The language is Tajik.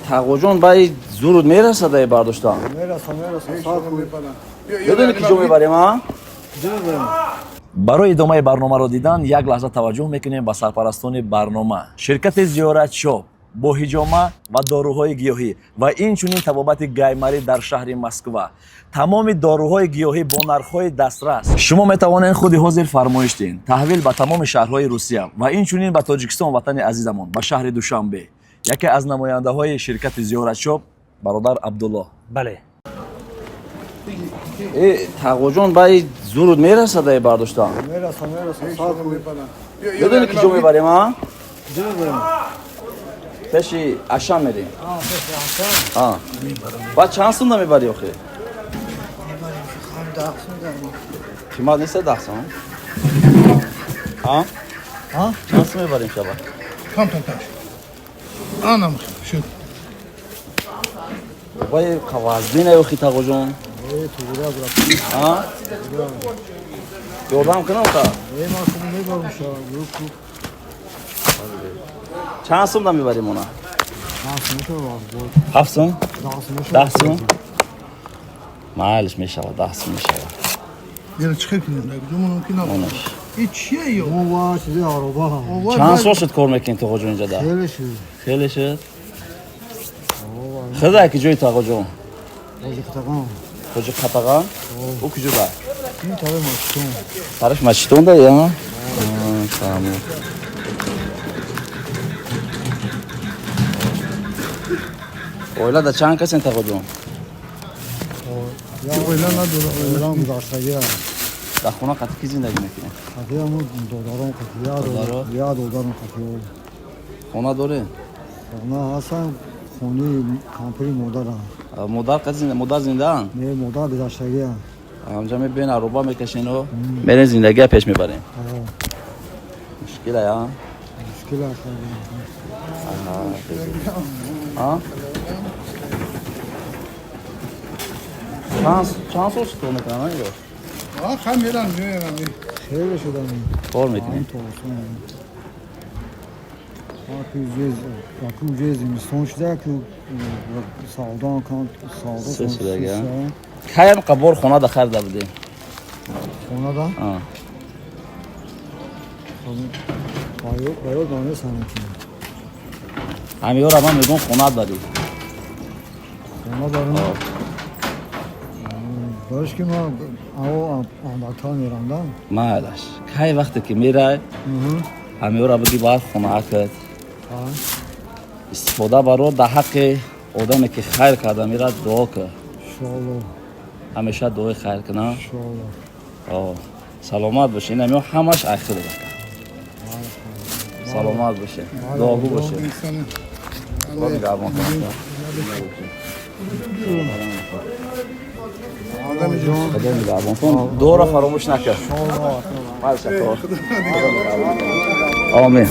тағоҷон баи зуруд мерасад бардоштан. Мерасам. Медонӣ ки ҷо мебарем а? барои идомаи барномаро дидан як лаҳза таваҷҷӯҳ мекунем ба сарпарастони барнома. Ширкати Зиёрат Шоп бо ҳиҷома ва доруҳои гиёҳӣ ва инчунин табобати гаймарӣ дар шаҳри Москва. Тамоми доруҳои гиёҳӣ бо нархҳои дастрас. Шумо метавонед худи ҳозир фармоиш диҳед. Таҳвил ба тамоми шаҳрҳои Русия ва инчунин ба Тоҷикистон ватани азизамон ба шаҳри Душанбе. Яке аз намояндаҳои ширкати Зиёрат Шоп бародар Абдулло. бале тағоҷон баи зуруд мерасад бардоштан. Мерасам. Медонӣ ки ҷо мебарем а? пеши ашам мерем. Баъд чанд сум намебарӣ охе? қимат нест 10 сум? чанд сум мебарем шаба? баи қаваздина охи тағоҷон. ёрдам кунам ка? чанд сум намебарем она? 7 сум? 10 сум? майлиш мешавад 10 сум мешавад. чанд сол шуд кор мекунед тағоҷон инҷа да? хеле шуд? хӯрда ки ҷои тағоҷон? ҳоҷи қатаған? ӯ куҷода? тариш мачитон да я? Тамом. Оилада чанд касен тағоҷон? дар хона қатӣ ки зиндагӣ мекунед? хона доред? модар зиндаанд? ҳамҷа мебин ароба мекашено мерен зиндагия пеш мебарем. мушкила я? чанд сол кор мекунанд ё? кор мекунем. каям қабор хонада харда будем? ҳамиёра ман мегӯм хона дарӣ. майлаш кай вақте ки мерай ҳамиёра буди баъд хона кард. истифода баро дар ҳаққи одаме ки хайр карда мерад дуо кар. ҳамеша дуои хайр кунам. саломат бошед. инамё ҳамаш ахир бака. саломат бошед. дуогӯ бошед. дуоро фаромӯш накард. амин.